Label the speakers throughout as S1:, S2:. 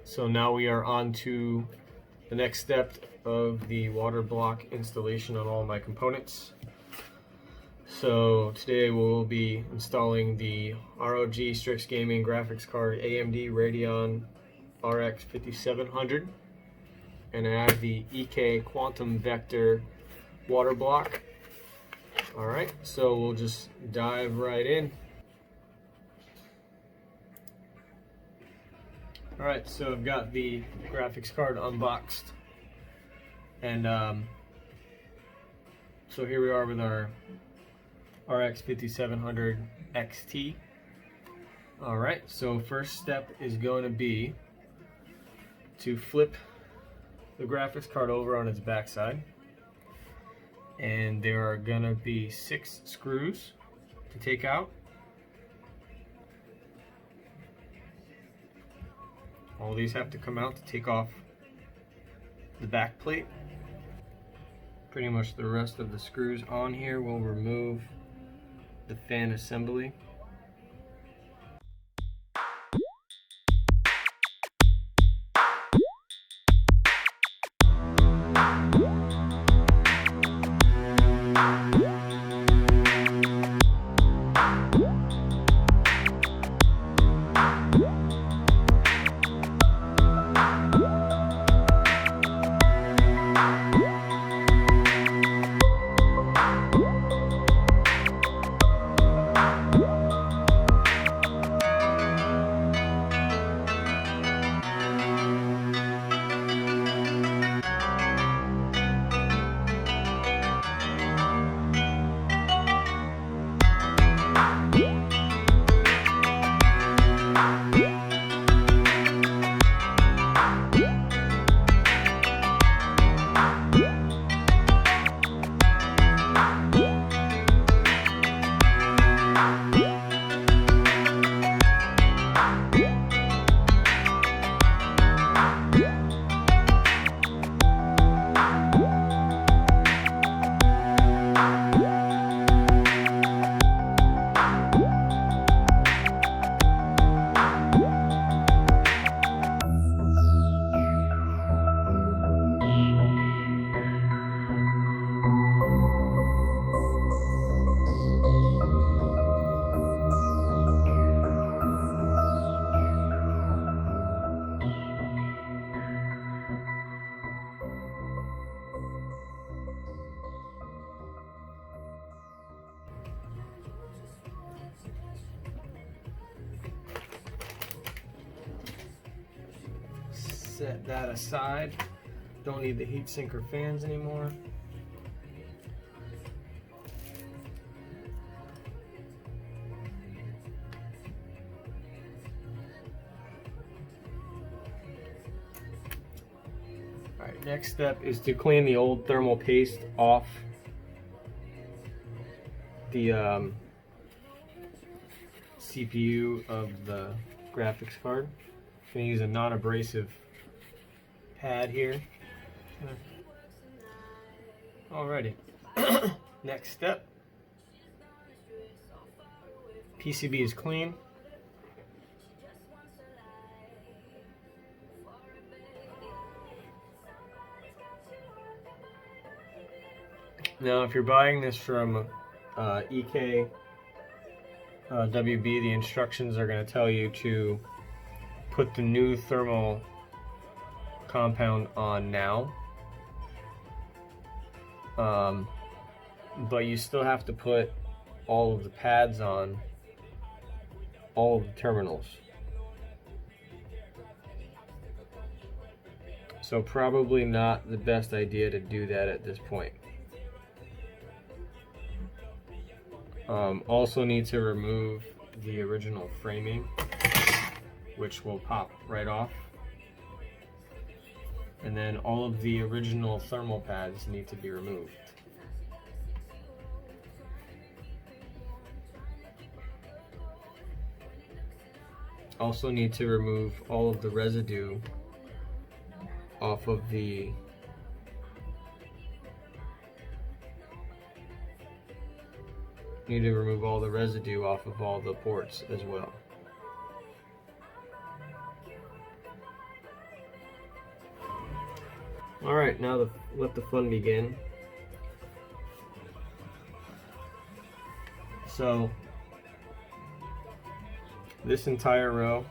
S1: So now we are on to the next step of the Waterblock installation on all my components. So today we'll be installing the ROG Strix Gaming graphics card AMD Radeon RX 5700, and I have the EKWB Vector Waterblock. Alright, so we'll just dive right in. Alright, so I've got the graphics card unboxed, and so here we are with our RX 5700 XT. Alright, so first step is going to be to flip the graphics card over on its backside, and there are going to be 6 screws to take out. All these have to come out to take off the back plate. Pretty much the rest of the screws on here will remove the fan assembly. Set that aside. Don't need the heatsink or fans anymore. Alright, next step is to clean the old thermal paste off the CPU of the graphics card. I'm going to use a non-abrasive pad here. Alrighty. Next step. PCB is clean. Now, if you're buying this from EKWB, the instructions are going to tell you to put the new thermal compound on now, but you still have to put all of the pads on all of the terminals. So probably not the best idea to do that at this point. Also need to remove the original framing, which will pop right off. And then all of the original thermal pads need to be removed. Also need to remove all of the residue off of the all the ports as well. Alright, now let the fun begin. So, this entire row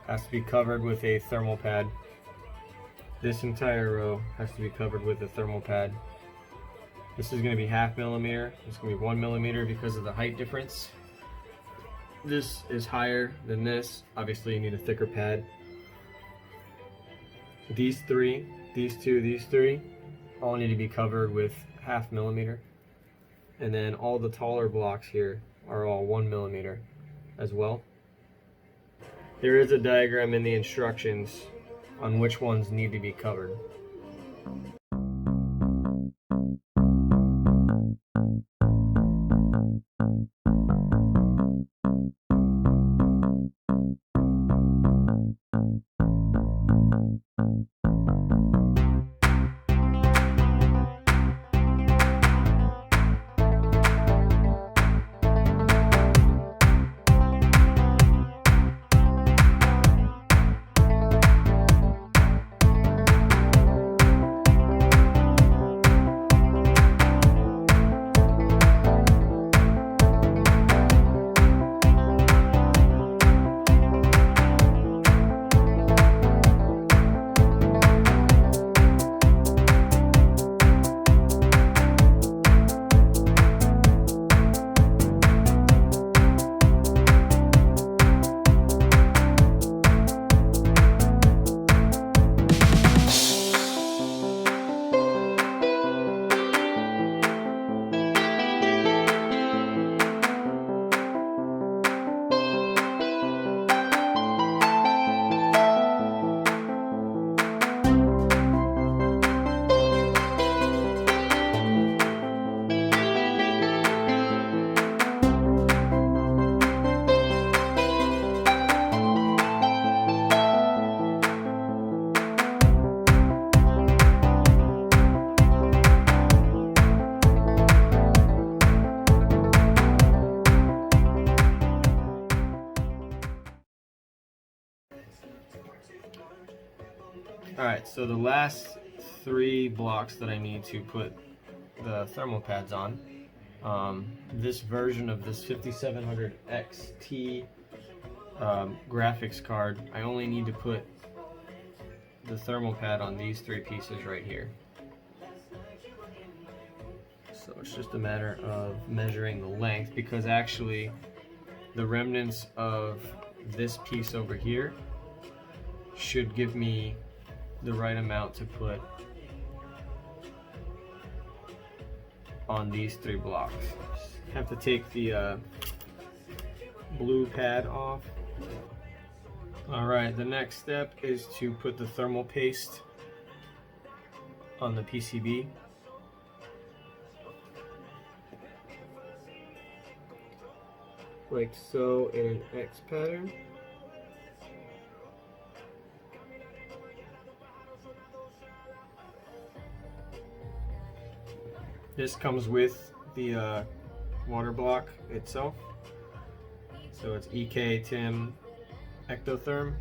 S1: has to be covered with a thermal pad. This entire row has to be covered with a thermal pad. This is going to be 0.5 millimeter. It's going to be 1 millimeter because of the height difference. This is higher than this. Obviously, you need a thicker pad. These three, these two, these three, all need to be covered with 0.5 millimeter. And then all the taller blocks here are all 1 millimeter as well. There is a diagram in the instructions on which ones need to be covered. Alright, so the last 3 blocks that I need to put the thermal pads on, this version of this 5700 XT graphics card, I only need to put the thermal pad on these 3 pieces right here. So it's just a matter of measuring the length, because actually the remnants of this piece over here should give me the right amount to put on these 3 blocks. Have to take the blue pad off. Alright, the next step is to put the thermal paste on the PCB. Like so, in an X pattern. This comes with the Waterblock itself. So it's EKWB Ectotherm.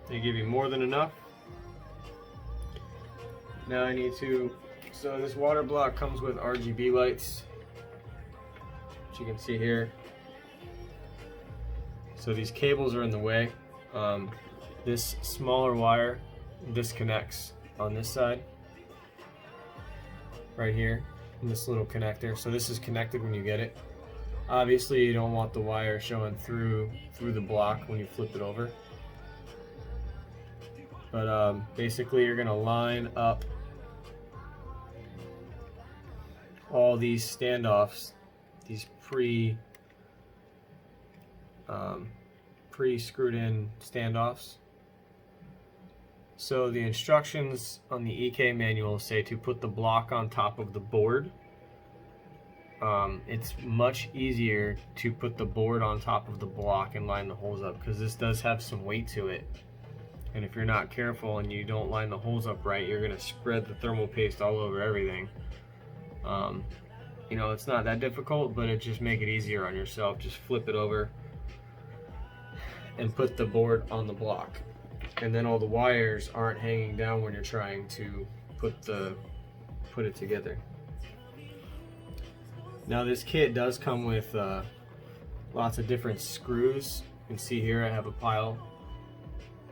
S1: They give you more than enough. Now I need to, so this Waterblock comes with RGB lights, which you can see here. So these cables are in the way. This smaller wire disconnects on this side, right here, in this little connector. So this is connected when you get it. Obviously you don't want the wire showing through the block when you flip it over. But basically you're gonna line up all these standoffs, these pre-screwed in standoffs. So the instructions on the EK manual say to put the block on top of the board. It's much easier to put the board on top of the block and line the holes up, because this does have some weight to it. And if you're not careful and you don't line the holes up right, you're going to spread the thermal paste all over everything. You know, it's not that difficult, but it just make it easier on yourself. Just flip it over and put the board on the block. And then all the wires aren't hanging down when you're trying to put it together. Now this kit does come with lots of different screws. You can see here I have a pile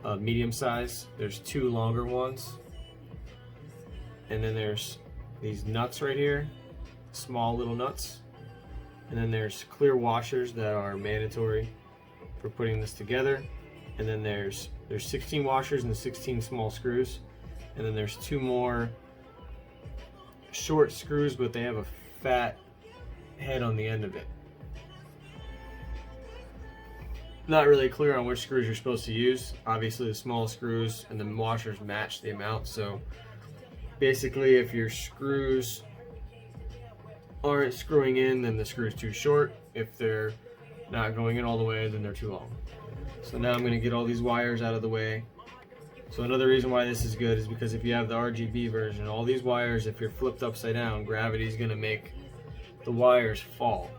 S1: of medium size. There's 2 longer ones. And then there's these nuts right here, small little nuts. And then there's clear washers that are mandatory for putting this together. And then there's 16 washers and 16 small screws. And then there's 2 more short screws, but they have a fat head on the end of it. Not really clear on which screws you're supposed to use. Obviously the small screws and the washers match the amount, so basically if your screws aren't screwing in, then the screw's too short. If they're not going in all the way, then they're too long. So now I'm going to get all these wires out of the way. So another reason why this is good is because if you have the RGB version, all these wires, if you're flipped upside down, gravity is going to make the wires fall.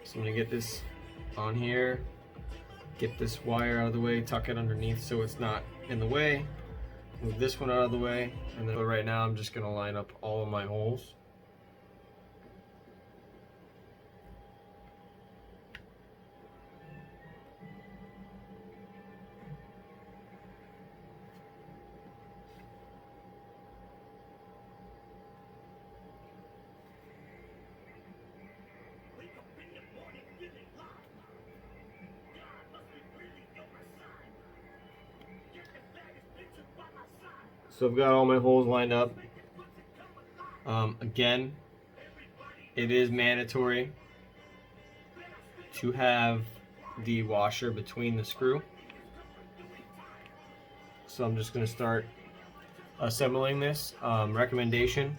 S1: So I'm going to get this on here, get this wire out of the way, tuck it underneath so it's not in the way, move this one out of the way, and then right now I'm just going to line up all of my holes. So I've got all my holes lined up. Again, it is mandatory to have the washer between the screw. So I'm just going to start assembling this. Recommendation,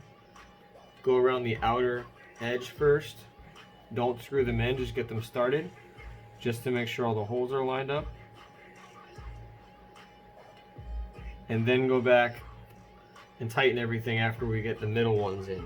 S1: go around the outer edge first. Don't screw them in, just get them started, just to make sure all the holes are lined up. And then go back and tighten everything after we get the middle ones in.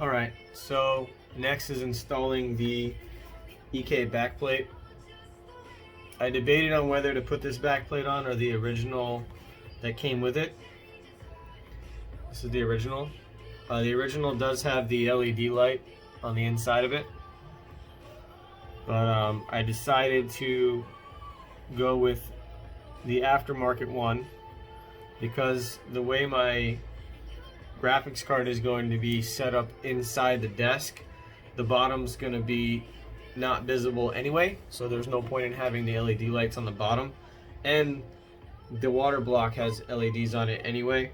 S1: Alright, so next is installing the EK backplate. I debated on whether to put this backplate on or the original that came with it. This is the original. The original does have the LED light on the inside of it, but I decided to go with the aftermarket one because the way my graphics card is going to be set up inside the desk, the bottom's going to be not visible anyway, so there's no point in having the LED lights on the bottom, and the Waterblock has LEDs on it anyway,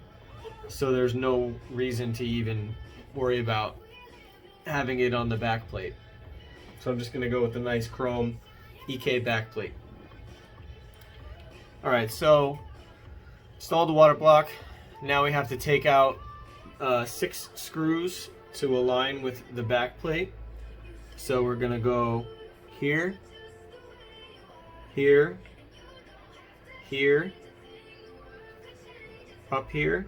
S1: so there's no reason to even worry about having it on the back plate. So I'm just going to go with the nice chrome EK backplate. Alright, so installed the Waterblock. Now we have to take out 6 screws to align with the back plate. So we're gonna go here, here, here, up here,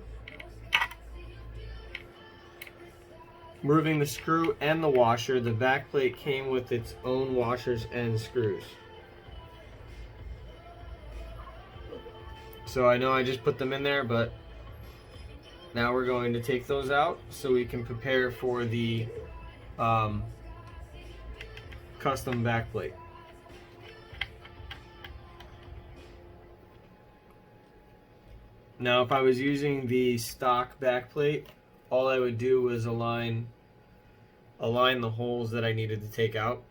S1: removing the screw and the washer. The back plate came with its own washers and screws. So I know I just put them in there, but now we're going to take those out so we can prepare for the custom back plate. Now if I was using the stock back plate, all I would do was align the holes that I needed to take out,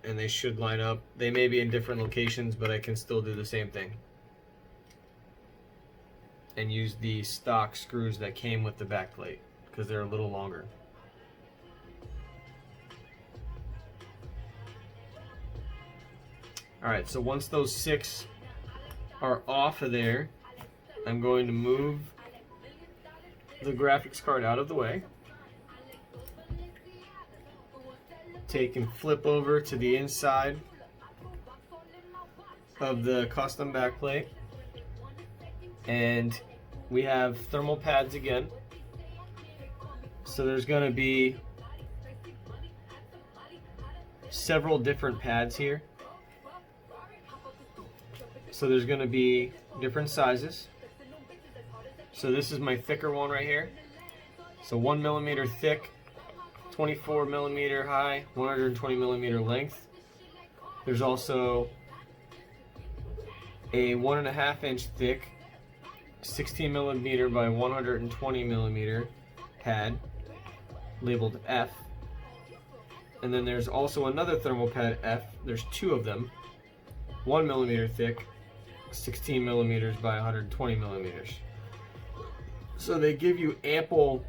S1: and they should line up. They may be in different locations, but I can still do the same thing and use the stock screws that came with the back plate because they're a little longer. Alright, so once those 6 are off of there, I'm going to move the graphics card out of the way, take and flip over to the inside of the custom backplate, and we have thermal pads again. So there's going to be several different pads here. So there's going to be different sizes. So this is my thicker one right here. So 1 millimeter thick, 24 millimeter high, 120 millimeter length. There's also a 1.5 inch thick, 16 millimeter by 120 millimeter pad labeled F. And then there's also another thermal pad F. There's 2 of them, 1 millimeter thick, 16 millimeters by 120 millimeters. So they give you ample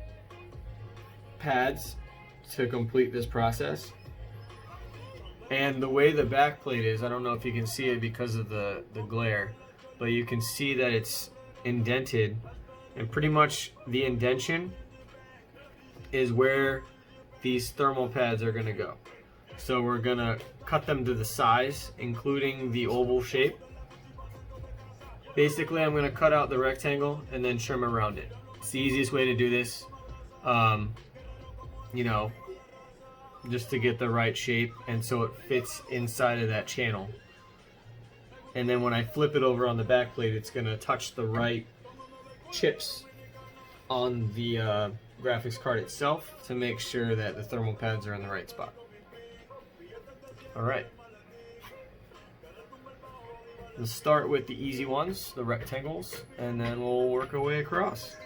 S1: pads to complete this process. And the way the back plate is, I don't know if you can see it because of the glare, but you can see that it's indented, and pretty much the indentation is where these thermal pads are going to go. So we're going to cut them to the size, including the oval shape. Basically, I'm going to cut out the rectangle and then trim around it. It's the easiest way to do this, you know, just to get the right shape and so it fits inside of that channel. And then when I flip it over on the back plate, it's going to touch the right chips on the graphics card itself to make sure that the thermal pads are in the right spot. Alright. Let's start with the easy ones, the rectangles, and then we'll work our way across.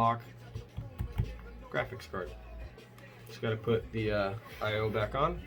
S1: Waterblock graphics card. Just got to put the I/O back on.